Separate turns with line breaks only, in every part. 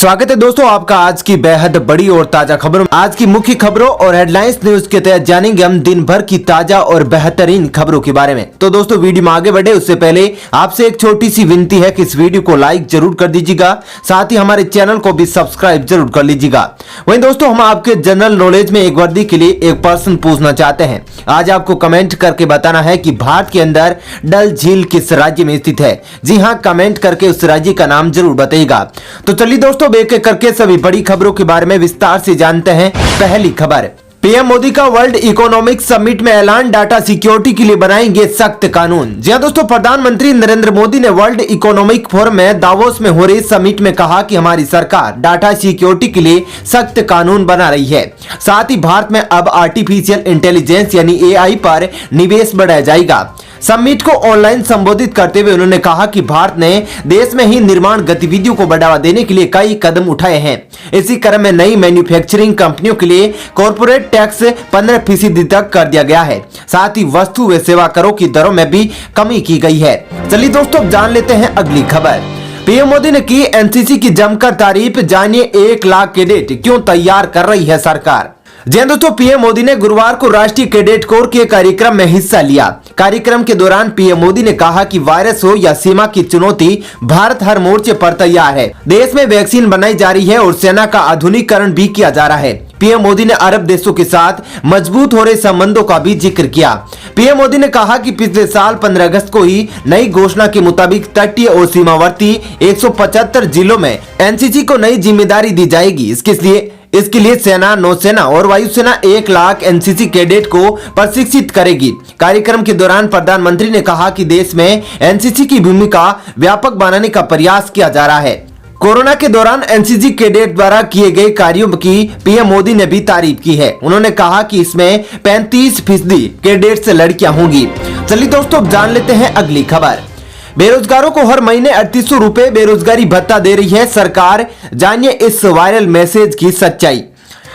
स्वागत है दोस्तों आपका आज की बेहद बड़ी और ताजा खबरों। आज की मुख्य खबरों और हेडलाइंस न्यूज के तहत जानेंगे हम दिन भर की ताजा और बेहतरीन खबरों के बारे में। तो दोस्तों वीडियो में आगे बढ़े उससे पहले आपसे एक छोटी सी विनती है कि इस वीडियो को लाइक जरूर कर दीजिएगा, साथ ही हमारे चैनल को भी सब्सक्राइब जरूर कर लीजिएगा। वहीं दोस्तों हम आपके जनरल नॉलेज में एक वर्दी के लिए एक प्रश्न पूछना चाहते हैं। आज आपको कमेंट करके बताना है कि भारत के अंदर डल झील किस राज्य में स्थित है। जी हाँ, कमेंट करके उस राज्य का नाम जरूर बताइएगा। तो चलिए दोस्तों एक एक करके सभी बड़ी खबरों के बारे में विस्तार से जानते हैं। पहली खबर, पीएम मोदी का वर्ल्ड इकोनॉमिक समिट में ऐलान, डाटा सिक्योरिटी के लिए बनाएंगे सख्त कानून। जी हां दोस्तों, प्रधानमंत्री नरेंद्र मोदी ने वर्ल्ड इकोनॉमिक फोरम में दावोस में हो रही समिट में कहा कि हमारी सरकार डाटा सिक्योरिटी के लिए सख्त कानून बना रही है। साथ ही भारत में अब आर्टिफिशियल इंटेलिजेंस यानी एआई पर निवेश बढ़ाया जाएगा। समिट को ऑनलाइन संबोधित करते हुए उन्होंने कहा कि भारत ने देश में ही निर्माण गतिविधियों को बढ़ावा देने के लिए कई कदम उठाए हैं। इसी क्रम में नई मैन्युफैक्चरिंग कंपनियों के लिए कॉर्पोरेट टैक्स 15% तक कर दिया गया है। साथ ही वस्तु व सेवा करों की दरों में भी कमी की गई है। चलिए दोस्तों जान लेते हैं अगली खबर। पीएम मोदी ने की एनसीसी की जमकर तारीफ, जानिए 1 लाख कैडेट क्यों तैयार कर रही है सरकार। जी दोस्तों, पीएम मोदी ने गुरुवार को राष्ट्रीय कैडेट कोर के कार्यक्रम में हिस्सा लिया। कार्यक्रम के दौरान पीएम मोदी ने कहा कि वायरस हो या सीमा की चुनौती, भारत हर मोर्चे पर तैयार है। देश में वैक्सीन बनाई जा रही है और सेना का आधुनिकीकरण भी किया जा रहा है। पीएम मोदी ने अरब देशों के साथ मजबूत हो रहे संबंधों का भी जिक्र किया। पीएम मोदी ने कहा कि पिछले साल 15 अगस्त को ही नई घोषणा के मुताबिक तटीय और सीमावर्ती 175 जिलों में एनसीसी को नई जिम्मेदारी दी जाएगी। इसके लिए सेना, नौसेना और वायुसेना 1 लाख एनसीसी कैडेट को प्रशिक्षित करेगी। कार्यक्रम के दौरान प्रधानमंत्री ने कहा कि देश में एनसीसी की भूमिका व्यापक बनाने का प्रयास किया जा रहा है। कोरोना के दौरान एनसीसी कैडेट द्वारा किए गए कार्यों की पीएम मोदी ने भी तारीफ की है। उन्होंने कहा कि इसमें 35% कैडेट्स लड़कियां होंगी। चलिए दोस्तों जान लेते हैं अगली खबर। बेरोजगारों को हर महीने 3800 रुपए बेरोजगारी भत्ता दे रही है सरकार, जानिए इस वायरल मैसेज की सच्चाई।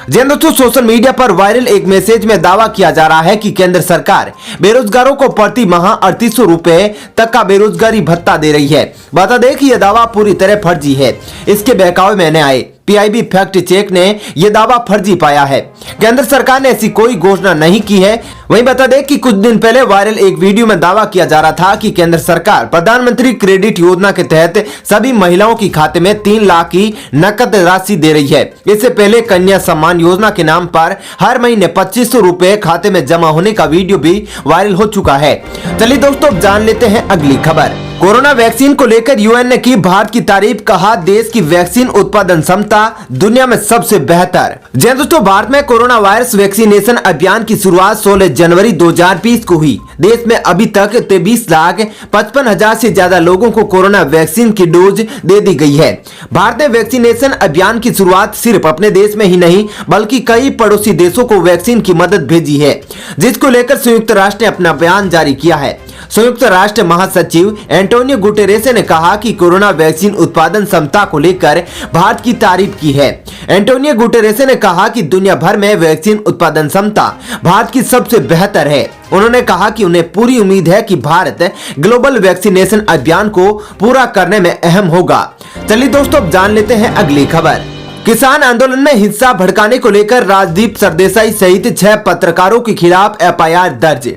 जी दोस्तों, सोशल मीडिया पर वायरल एक मैसेज में दावा किया जा रहा है कि केंद्र सरकार बेरोजगारों को प्रति माह 3800 रुपए तक का बेरोजगारी भत्ता दे रही है। बता दें कि यह दावा पूरी तरह फर्जी है। इसके बहकावे में न आए। पीआईबी फैक्ट चेक ने यह दावा फर्जी पाया है। केंद्र सरकार ने ऐसी कोई घोषणा नहीं की है। वहीं बता दें कि कुछ दिन पहले वायरल एक वीडियो में दावा किया जा रहा था कि केंद्र सरकार प्रधानमंत्री क्रेडिट योजना के तहत सभी महिलाओं की खाते में 3 लाख की नकद राशि दे रही है। इससे पहले कन्या सम्मान योजना के नाम पर हर महीने 2500 रुपए खाते में जमा होने का वीडियो भी वायरल हो चुका है। चलिए दोस्तों जान लेते हैं अगली खबर। कोरोना वैक्सीन को लेकर यूएन ने की भारत की तारीफ, कहा देश की वैक्सीन उत्पादन क्षमता दुनिया में सबसे बेहतर। जी दोस्तों, भारत में कोरोना वायरस वैक्सीनेशन अभियान की शुरुआत 16 जनवरी 2020 को हुई। देश में अभी तक 23,55,000 से ज्यादा लोगों को कोरोना वैक्सीन की डोज दे दी गई है। भारत ने वैक्सीनेशन अभियान की शुरुआत सिर्फ अपने देश में ही नहीं बल्कि कई पड़ोसी देशों को वैक्सीन की मदद भेजी है, जिसको लेकर संयुक्त राष्ट्र ने अपना बयान जारी किया है। संयुक्त राष्ट्र महासचिव एंटोनियो गुटेरेस ने कहा कि कोरोना वैक्सीन उत्पादन क्षमता को लेकर भारत की तारीफ की है। एंटोनियो गुटेरेस ने कहा कि दुनिया भर में वैक्सीन उत्पादन क्षमता भारत की सबसे बेहतर है। उन्होंने कहा कि उन्हें पूरी उम्मीद है कि भारत ग्लोबल वैक्सीनेशन अभियान को पूरा करने में अहम होगा। चलिए दोस्तों अब जान लेते हैं अगली खबर। किसान आंदोलन में हिंसा भड़काने को लेकर राजदीप सरदेसाई सहित 6 पत्रकारों के खिलाफ एफआईआर दर्ज।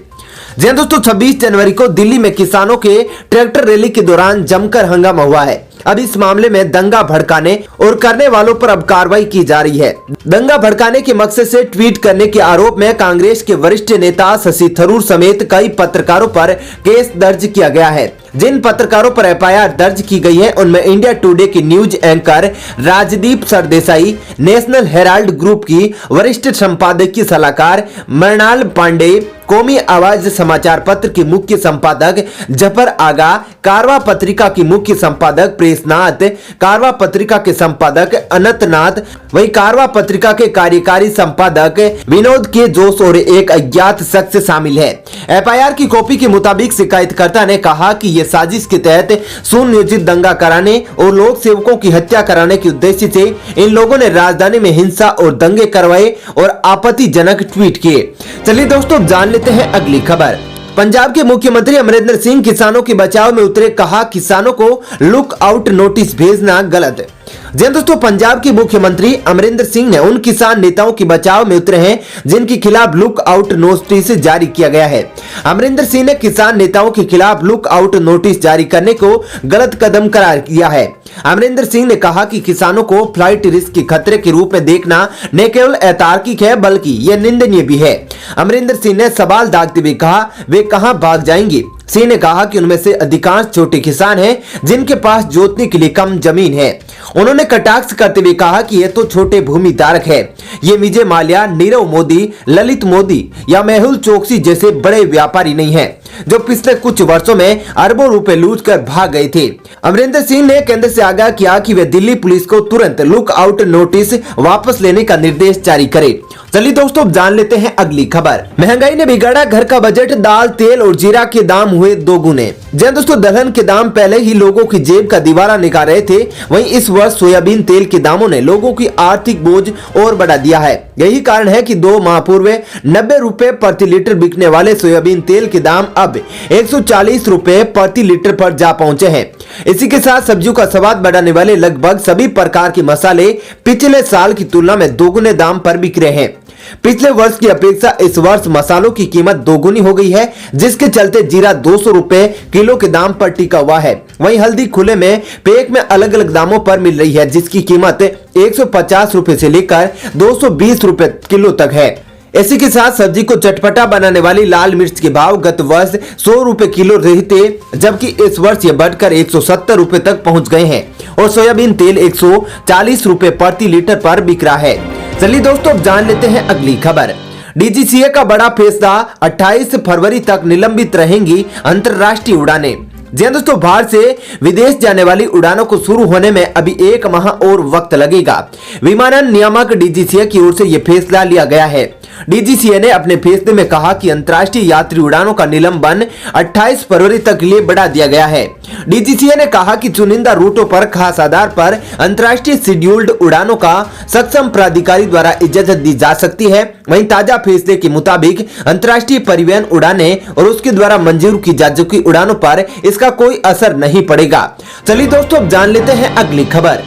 जी दोस्तों, 26 जनवरी को दिल्ली में किसानों के ट्रैक्टर रैली के दौरान जमकर हंगामा हुआ है। अब इस मामले में दंगा भड़काने और करने वालों पर अब कार्रवाई की जा रही है। दंगा भड़काने के मकसद से ट्वीट करने के आरोप में कांग्रेस के वरिष्ठ नेता शशि थरूर समेत कई पत्रकारों पर केस दर्ज किया गया है। जिन पत्रकारों पर एफआईआर दर्ज की गई है उनमें इंडिया टुडे की news anchor Rajdeep Sardesai, national Herald group की वरिष्ठ संपादकीय सलाहकार मृणाल पांडे, कौमी आवाज समाचार पत्र के मुख्य संपादक जफर आगा, कारवा पत्रिका की मुख्य संपादक प्रेसनाथ, कारवा पत्रिका के संपादक अनंतनाथ, वही कारवा पत्रिका के कार्यकारी संपादक विनोद के जोश और एक अज्ञात शख्स शामिल है। एफआईआर की कॉपी के मुताबिक शिकायतकर्ता ने कहा कि ये साजिश के तहत सुनियोजित दंगा कराने और लोक सेवकों की हत्या कराने के उद्देश्य से इन लोगों ने राजधानी में हिंसा और दंगे करवाए और आपत्तिजनक ट्वीट किए। चलिए दोस्तों जान लेते हैं अगली खबर। पंजाब के मुख्यमंत्री अमरिंदर सिंह किसानों के बचाव में उतरे, कहा किसानों को लुक आउट नोटिस भेजना गलत। जी दोस्तों, पंजाब के मुख्यमंत्री अमरिंदर सिंह ने उन किसान नेताओं के बचाव में उतरे हैं जिनके खिलाफ लुक आउट नोटिस जारी किया गया है। अमरिंदर सिंह ने किसान नेताओं के खिलाफ लुक आउट नोटिस जारी करने को गलत कदम करार दिया है। अमरिंदर सिंह ने कहा कि किसानों को फ्लाइट रिस्क के खतरे के रूप में देखना न केवल अतार्किक है बल्कि यह निंदनीय भी है। अमरिंदर सिंह ने सवाल दागते हुए कहा, वे कहां भाग जाएंगे। सिंह ने कहा कि उनमें से अधिकांश छोटे किसान हैं जिनके पास जोतने के लिए कम जमीन है। उन्होंने कटाक्ष करते हुए कहा कि ये तो छोटे भूमि धारक है, ये विजय माल्या, नीरव मोदी, ललित मोदी या मेहुल चोकसी जैसे बड़े व्यापारी नहीं है जो पिछले कुछ वर्षों में अरबों रुपए लूट कर भाग गए थे। अमरिंदर सिंह ने केंद्र से आगाह किया कि वे दिल्ली पुलिस को तुरंत लुक आउट नोटिस वापस लेने का निर्देश जारी करे। चलिए दोस्तों, अब जान लेते हैं अगली खबर। महंगाई ने बिगाड़ा घर का बजट, दाल, तेल और जीरा के दाम हुए दोगुने। जी दोस्तों, दलहन के दाम पहले ही लोगों की जेब का दीवारा निकाल रहे थे, वहीं इस वर्ष सोयाबीन तेल के दामों ने लोगों की आर्थिक बोझ और बढ़ा दिया है। यही कारण है कि 2 माह पूर्व 90 रुपए प्रति लीटर बिकने वाले सोयाबीन तेल के दाम अब 140 रुपए प्रति लीटर पर जा पहुंचे हैं। इसी के साथ सब्जियों का स्वाद बढ़ाने वाले लगभग सभी प्रकार के मसाले पिछले साल की तुलना में दोगुने दाम पर बिक रहे हैं। पिछले वर्ष की अपेक्षा इस वर्ष मसालों की कीमत दोगुनी हो गई है, जिसके चलते जीरा 200 रुपए किलो के दाम पर टिका हुआ है। वहीं हल्दी खुले में पैक में अलग अलग दामों पर मिल रही है, जिसकी कीमत 150 रुपए से लेकर 220 रुपए किलो तक है। इसी के साथ सब्जी को चटपटा बनाने वाली लाल मिर्च के भाव गत वर्ष 100 रुपए किलो रहते, जबकि इस वर्ष ये बढ़कर 170 रुपए तक पहुंच गए हैं और सोयाबीन तेल 140 रुपए प्रति लीटर पर बिक रहा है। चलिए दोस्तों, अब जान लेते हैं अगली खबर। डीजीसीए का बड़ा फैसला, 28 फरवरी तक निलंबित रहेंगी अंतरराष्ट्रीय उड़ानें। जी दोस्तों, बाहर से विदेश जाने वाली उड़ानों को शुरू होने में अभी 1 माह और वक्त लगेगा। विमानन नियामक डीजीसीए की ओर से यह फैसला लिया गया है। डीजीसीए ने अपने फैसले में कहा कि अंतर्राष्ट्रीय यात्री उड़ानों का निलंबन 28 फरवरी तक के लिए बढ़ा दिया गया है। डीजीसीए ने कहा कि चुनिंदा रूटों पर खास आधार पर अंतर्राष्ट्रीय शेड्यूल्ड उड़ानों का सक्षम प्राधिकारी द्वारा इजाजत दी जा सकती है। वहीं ताजा फैसले के मुताबिक अंतर्राष्ट्रीय परिवहन उड़ानें और उसके द्वारा मंजूर की जा चुकी उड़ानों पर इसका कोई असर नहीं पड़ेगा। चलिए दोस्तों, अब जान लेते हैं अगली खबर।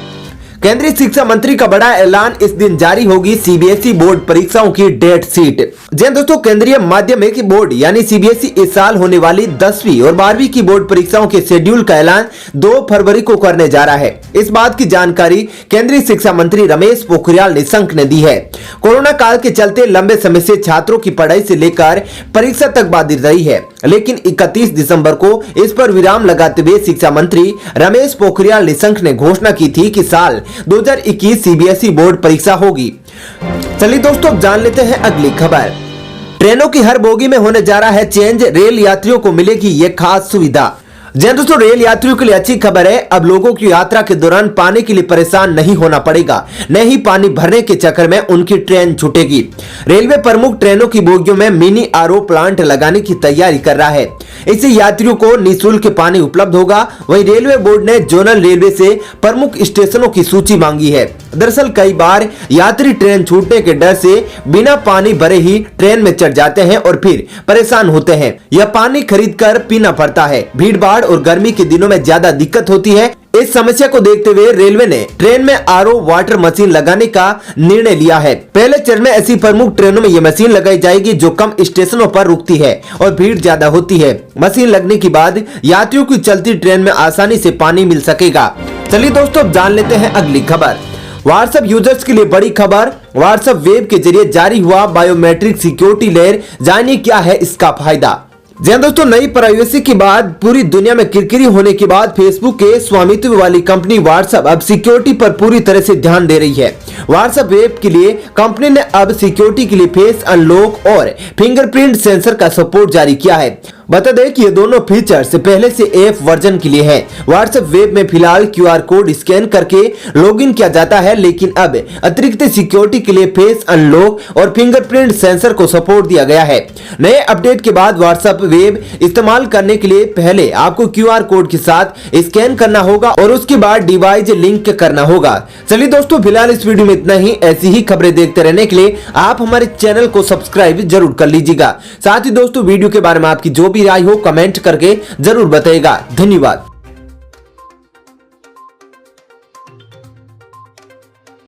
केंद्रीय शिक्षा मंत्री का बड़ा ऐलान, इस दिन जारी होगी सीबीएसई बोर्ड परीक्षाओं की डेट शीट। जी दोस्तों, केंद्रीय माध्यमिक बोर्ड यानी सीबीएसई इस साल होने वाली 10वीं और 12वीं की बोर्ड परीक्षाओं के शेड्यूल का ऐलान 2 फरवरी को करने जा रहा है। इस बात की जानकारी केंद्रीय शिक्षा मंत्री रमेश पोखरियाल निशंक ने दी है। कोरोना काल के चलते लंबे समय से छात्रों की पढ़ाई से लेकर परीक्षा तक बाधित रही है, लेकिन 31 दिसंबर को इस पर विराम लगाते हुए शिक्षा मंत्री रमेश पोखरियाल निशंक ने घोषणा की थी कि साल 2021 सीबीएसई बोर्ड परीक्षा होगी। चलिए दोस्तों, अब जान लेते हैं अगली खबर। ट्रेनों की हर बोगी में होने जा रहा है चेंज, रेल यात्रियों को मिलेगी ये खास सुविधा। जी दोस्तों, रेल यात्रियों के लिए अच्छी खबर है। अब लोगों की यात्रा के दौरान पानी के लिए परेशान नहीं होना पड़ेगा, न ही पानी भरने के चक्कर में उनकी ट्रेन छूटेगी। रेलवे प्रमुख ट्रेनों की बोगियों में मिनी आरओ प्लांट लगाने की तैयारी कर रहा है। इससे यात्रियों को निःशुल्क पानी उपलब्ध होगा। वहीं रेलवे बोर्ड ने जोनल रेलवे से प्रमुख स्टेशनों की सूची मांगी है। दरअसल कई बार यात्री ट्रेन छूटने के डर से बिना पानी भरे ही ट्रेन में चढ़ जाते हैं और फिर परेशान होते हैं। यह पानी खरीद कर पीना पड़ता है। भीड़ भाड़ और गर्मी के दिनों में ज्यादा दिक्कत होती है। इस समस्या को देखते हुए रेलवे ने ट्रेन में आरओ वाटर मशीन लगाने का निर्णय लिया है। पहले चरण में ऐसी प्रमुख ट्रेनों में यह मशीन लगाई जाएगी जो कम स्टेशनों पर रुकती है और भीड़ ज्यादा होती है। मशीन लगने के बाद यात्रियों की चलती ट्रेन में आसानी से पानी मिल सकेगा। चलिए दोस्तों, अब जान लेते हैं अगली खबर। व्हाट्सएप यूजर्स के लिए बड़ी खबर। व्हाट्सएप वेब के जरिए जारी हुआ बायोमेट्रिक सिक्योरिटी लेयर, जानिए क्या है इसका फायदा। जी दोस्तों, नई प्राइवेसी के बाद पूरी दुनिया में किरकिरी होने के बाद फेसबुक के स्वामित्व वाली कंपनी व्हाट्सएप अब सिक्योरिटी पर पूरी तरह से ध्यान दे रही है। व्हाट्सएप वेब के लिए कंपनी ने अब सिक्योरिटी के लिए फेस अनलॉक और फिंगरप्रिंट सेंसर का सपोर्ट जारी किया है। बता दें कि ये दोनों फीचर्स पहले से ऐप वर्जन के लिए है। व्हाट्सएप वेब में फिलहाल क्यूआर कोड स्कैन करके लॉगिन किया जाता है, लेकिन अब अतिरिक्त सिक्योरिटी के लिए फेस अनलॉक और फिंगरप्रिंट सेंसर को सपोर्ट दिया गया है। नए अपडेट के बाद व्हाट्सएप वेब इस्तेमाल करने के लिए पहले आपको क्यूआर कोड के साथ स्कैन करना होगा और उसके बाद डिवाइस लिंक करना होगा। चलिए दोस्तों, फिलहाल इस वीडियो वीडियो में इतना ही। ऐसी ही खबरें देखते रहने के लिए आप हमारे चैनल को सब्सक्राइब जरूर कर लीजिएगा। साथ ही दोस्तों वीडियो के बारे में आपकी जो भी राय हो कमेंट करके जरूर बताइएगा। धन्यवाद।